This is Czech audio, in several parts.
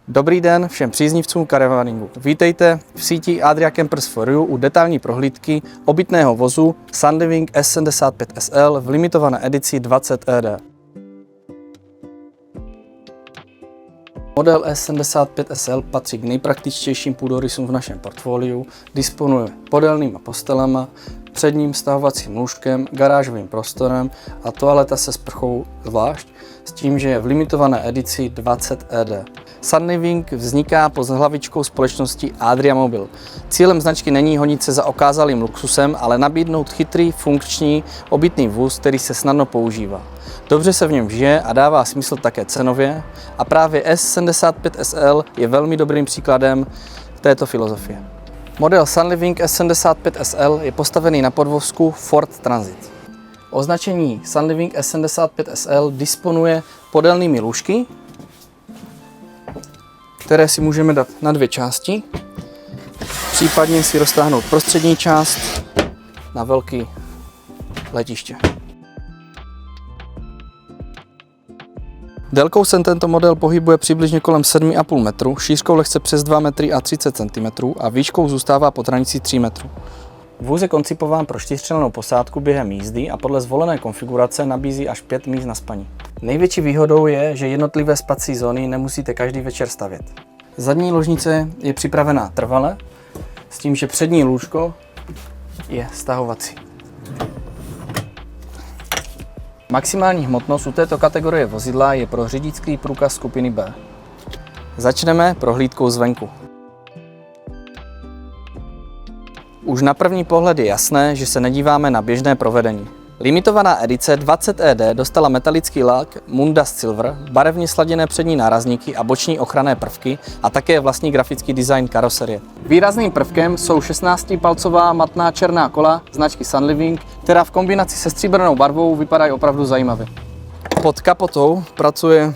Dobrý den všem příznivcům caravaningu. Vítejte v síti Adria Campers for You u detailní prohlídky obytného vozu Sunliving S75 SL v limitované edici 20 ED. Model S75 SL patří k nejpraktičtějším půdorysům v našem portfoliu, disponuje podélnýma postelema, předním stahovacím lůžkem, garážovým prostorem a toaleta se sprchou zvlášť, s tím, že je v limitované edici 20 ED. Sunliving vzniká pod hlavičkou společnosti Adria Mobil. Cílem značky není honit se za okázalým luxusem, ale nabídnout chytrý, funkční, obytný vůz, který se snadno používá. Dobře se v něm žije a dává smysl také cenově a právě S75 SL je velmi dobrým příkladem této filozofie. Model Sunliving S75 SL je postavený na podvozku Ford Transit. Označení Sunliving S75 SL disponuje podélnými lůžky, které si můžeme dát na dvě části, případně si roztáhnout prostřední část na velké letiště. Délkou se tento model pohybuje přibližně kolem 7,5 metru, šířkou lehce přes 2 metry a 30 cm a výškou zůstává pod hranicí 3 metrů. Vůz je koncipován pro 4člennou posádku během jízdy a podle zvolené konfigurace nabízí až 5 míst na spaní. Největší výhodou je, že jednotlivé spací zóny nemusíte každý večer stavět. Zadní ložnice je připravená trvale, s tím, že přední lůžko je stahovací. Maximální hmotnost u této kategorie vozidla je pro řidičský průkaz skupiny B. Začneme prohlídkou zvenku. Už na první pohled je jasné, že se nedíváme na běžné provedení. Limitovaná edice 20 ED dostala metalický lak Mundust Silver, barevně sladěné přední nárazníky a boční ochranné prvky a také vlastní grafický design karoserie. Výrazným prvkem jsou 16-palcová matná černá kola značky Sunliving, která v kombinaci se stříbrnou barvou vypadají opravdu zajímavě. Pod kapotou pracuje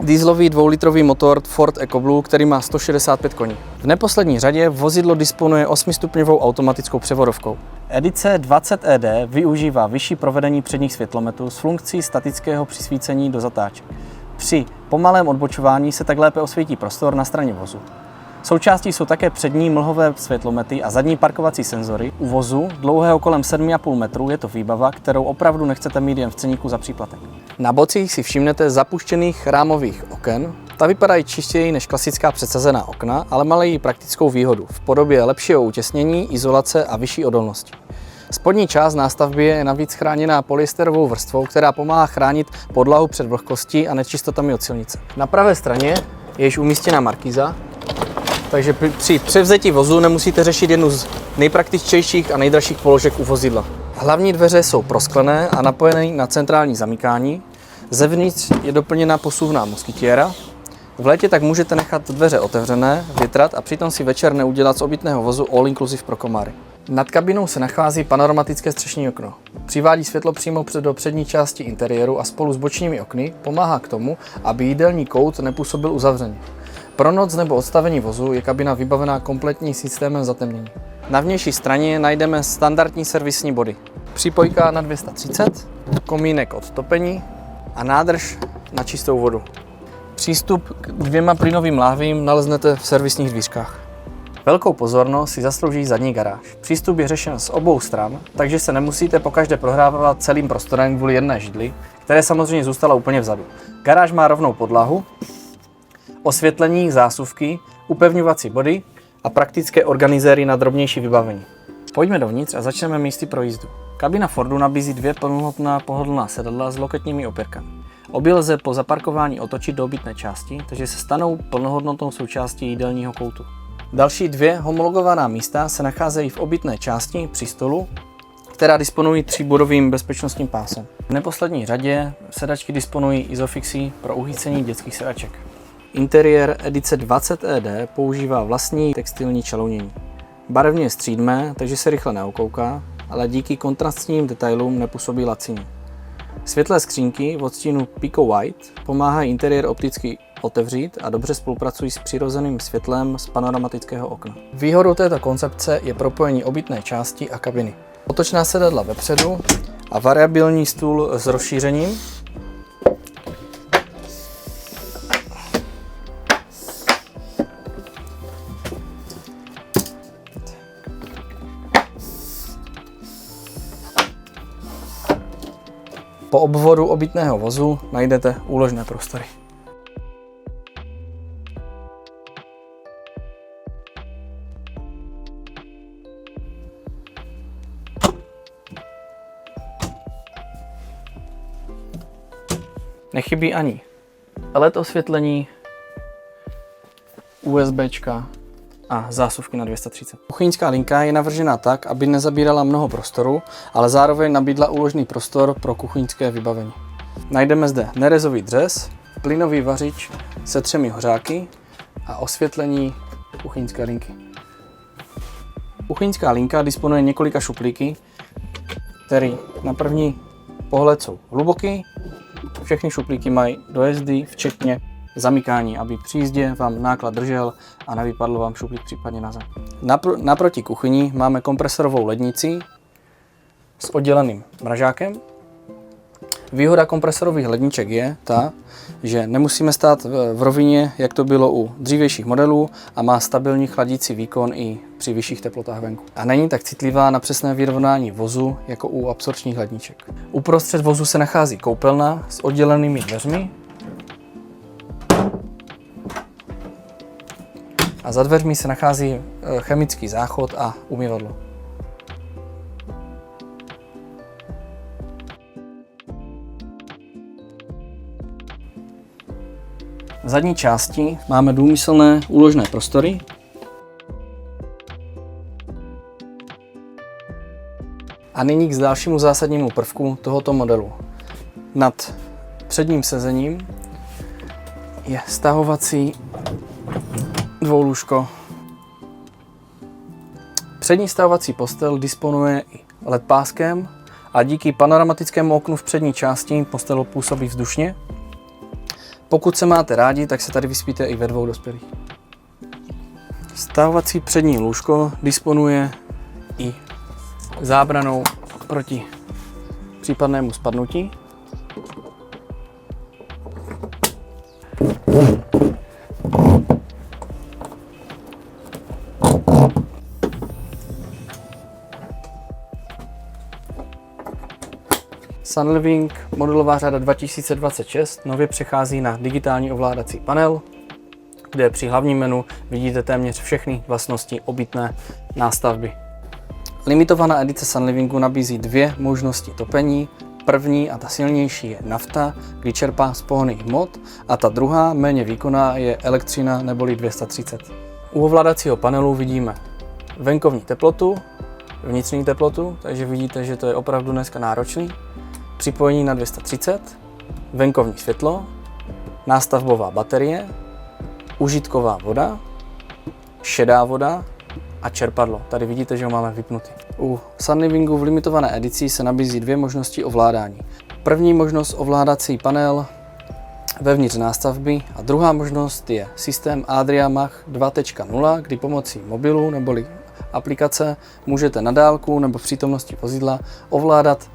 dieselový 2-litrový motor Ford EcoBlue, který má 165 koní. V neposlední řadě vozidlo disponuje 8stupňovou automatickou převodovkou. Edice 20 ED využívá vyšší provedení předních světlometů s funkcí statického přisvícení do zatáček. Při pomalém odbočování se tak lépe osvětí prostor na straně vozu. Součástí jsou také přední mlhové světlomety a zadní parkovací senzory. U vozu dlouhého kolem 7,5 metru je to výbava, kterou opravdu nechcete mít jen v ceníku za příplatek. Na bocích si všimnete zapuštěných rámových oken. Ta vypadají čistěji než klasická předsazená okna, ale mají praktickou výhodu v podobě lepšího utěsnění, izolace a vyšší odolnosti. Spodní část nástavby je navíc chráněná polyesterovou vrstvou, která pomáhá chránit podlahu před vlhkostí a nečistotami od silnice. Na pravé straně je již umístěna markýza, takže při převzetí vozu nemusíte řešit jednu z nejpraktičtějších a nejdražších položek u vozidla. Hlavní dveře jsou prosklené a napojené na centrální zamykání. Zevnitř je doplněna posuvná moskytiéra. V létě tak můžete nechat dveře otevřené, větrat a přitom si večer neudělat z obytného vozu all inclusive pro komáry. Nad kabinou se nachází panoramatické střešní okno. Přivádí světlo přímo do přední části interiéru a spolu s bočními okny pomáhá k tomu, aby jídelní kout nepůsobil uzavřeně. Pro noc nebo odstavení vozu je kabina vybavená kompletním systémem zatemnění. Na vnější straně najdeme standardní servisní body. Připojka na 230, komínek od topení a nádrž na čistou vodu. Přístup k 2 plynovým láhvím naleznete v servisních dvířkách. Velkou pozornost si zaslouží zadní garáž. Přístup je řešen z obou stran, takže se nemusíte pokaždé prohrávat celým prostorem kvůli jedné židli, které samozřejmě zůstala úplně vzadu. Garáž má rovnou podlahu, osvětlení, zásuvky, upevňovací body a praktické organizéry na drobnější vybavení. Pojďme dovnitř a začneme místy pro jízdu. Kabina Fordu nabízí 2 plnohodnotná pohodlná sedadla s loketními opěrkami. Obě lze po zaparkování otočit do obytné části, takže se stanou plnohodnotnou součástí jídelního koutu. Další 2 homologovaná místa se nacházejí v obytné části při stolu, která disponují 3bodovým bezpečnostním pásem. V neposlední řadě sedačky disponují izofixí pro uchycení dětských sedaček. Interiér edice 20 ED používá vlastní textilní čalounění. Barevně je střídmé, takže se rychle neokouká, ale díky kontrastním detailům nepůsobí lacině. Světlé skřínky v odstínu Pico White pomáhají interiér opticky otevřít a dobře spolupracují s přirozeným světlem z panoramatického okna. Výhodou této koncepce je propojení obytné části a kabiny. Otočná sedadla vepředu a variabilní stůl s rozšířením. Po obvodu obytného vozu najdete úložné prostory. Nechybí ani LED osvětlení, USBčka a zásuvky na 230. Kuchyňská linka je navržena tak, aby nezabírala mnoho prostoru, ale zároveň nabídla úložný prostor pro kuchyňské vybavení. Najdeme zde nerezový dřez, plynový vařič se 3 hořáky a osvětlení kuchyňské linky. Kuchyňská linka disponuje několika šuplíky, které na první pohled jsou hluboký. Všechny šuplíky mají dojezdy, včetně zamykání, aby při jízdě vám náklad držel a nevypadl vám šuplík případně na zem. Naproti kuchyni máme kompresorovou lednici s odděleným mražákem. Výhoda kompresorových ledniček je ta, že nemusíme stát v rovině, jak to bylo u dřívějších modelů, a má stabilní chladící výkon i při vyšších teplotách venku. A není tak citlivá na přesné vyrovnání vozu jako u absorpčních ledniček. Uprostřed vozu se nachází koupelna s oddělenými dveřmi a za dveřmi se nachází chemický záchod a umyvadlo. V zadní části máme důmyslné úložné prostory. A nyní k dalšímu zásadnímu prvku tohoto modelu. Nad předním sezením je stahovací dvoulůžko. Přední stahovací postel disponuje i LED páskem a díky panoramatickému oknu v přední části postel působí vzdušně. Pokud se máte rádi, tak se tady vyspíte i ve 2 dospělých. Stahovací přední lůžko disponuje i zábranou proti případnému spadnutí. Sunliving modelová řada 2026 nově přechází na digitální ovládací panel, kde při hlavním menu vidíte téměř všechny vlastnosti obytné nástavby. Limitovaná edice Sunlivingu nabízí 2 možnosti topení. První a ta silnější je nafta, kdy čerpá z pohonných hmot, a ta druhá, méně výkonná, je elektřina neboli 230. U ovládacího panelu vidíme venkovní teplotu, vnitřní teplotu, takže vidíte, že to je opravdu dneska náročný. Připojení na 230, venkovní světlo, nástavbová baterie, užitková voda, šedá voda a čerpadlo. Tady vidíte, že ho máme vypnutý. U Sunlivingu v limitované edici se nabízí 2 možnosti ovládání. První možnost ovládací panel vevnitř nástavby a druhá možnost je systém Adria Mach 2.0, kdy pomocí mobilu neboli aplikace můžete na dálku nebo v přítomnosti vozidla ovládat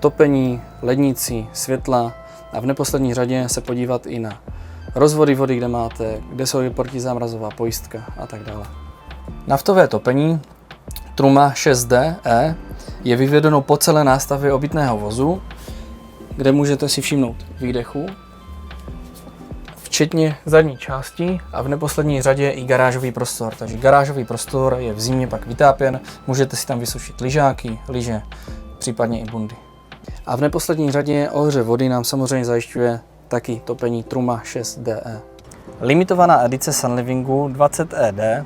topení, lednici, světla a v neposlední řadě se podívat i na rozvody vody, kde jsou protizámrazová pojistka a tak dále. Naftové topení Truma 6DE je vyvedeno po celé nástavbě obytného vozu, kde můžete si všimnout výdechu, včetně zadní části a v neposlední řadě i garážový prostor. Takže garážový prostor je v zimě pak vytápěn, můžete si tam vysušit lyžáky, lyže, případně i bundy. A v neposlední řadě ohřev vody nám samozřejmě zajišťuje taky topení Truma 6DE. Limitovaná edice Sunlivingu 20ED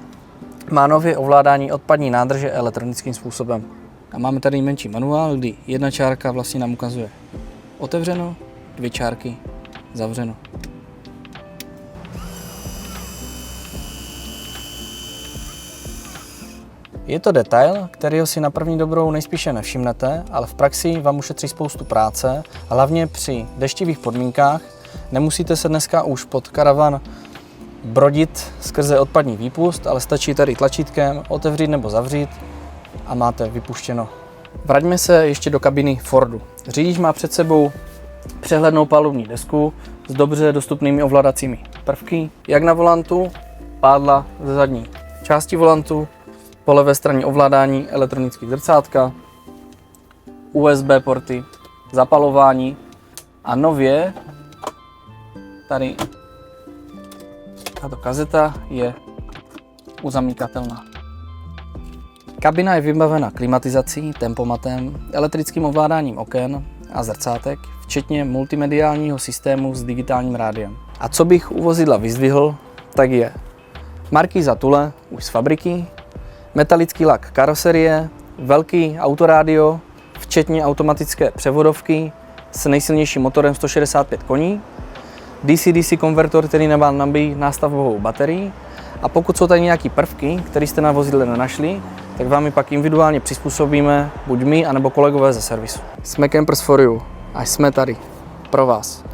má nově ovládání odpadní nádrže elektronickým způsobem. A máme tady menší manuál, kdy jedna čárka vlastně nám ukazuje otevřeno, 2 čárky zavřeno. Je to detail, kterýho si na první dobrou nejspíše nevšimnete, ale v praxi vám ušetří spoustu práce, hlavně při deštivých podmínkách. Nemusíte se dneska už pod karavan brodit skrze odpadní výpust, ale stačí tady tlačítkem otevřít nebo zavřít a máte vypuštěno. Vraťme se ještě do kabiny Fordu. Řidič má před sebou přehlednou palubní desku s dobře dostupnými ovládacími prvky, jak na volantu, pádla ze zadní části volantu, po levé straně ovládání elektronický zrcátka, USB porty, zapalování A nově tady tato kazeta je uzamykatelná. Kabina je vybavena klimatizací, tempomatem, elektrickým ovládáním oken a zrcátek, včetně multimediálního systému s digitálním rádiem. A co bych u vozidla vyzdvihl, tak je markýza Thule už z fabriky, metalický lak karoserie, velký autorádio, včetně automatické převodovky s nejsilnějším motorem 165 koní, DC-DC konvertor, který na vás nabíjí nástavbovou baterii, a pokud jsou tady nějaké prvky, které jste na vozidle nenašli, tak vám je pak individuálně přizpůsobíme buď my, anebo kolegové ze servisu. Jsme Campers for You a jsme tady pro vás.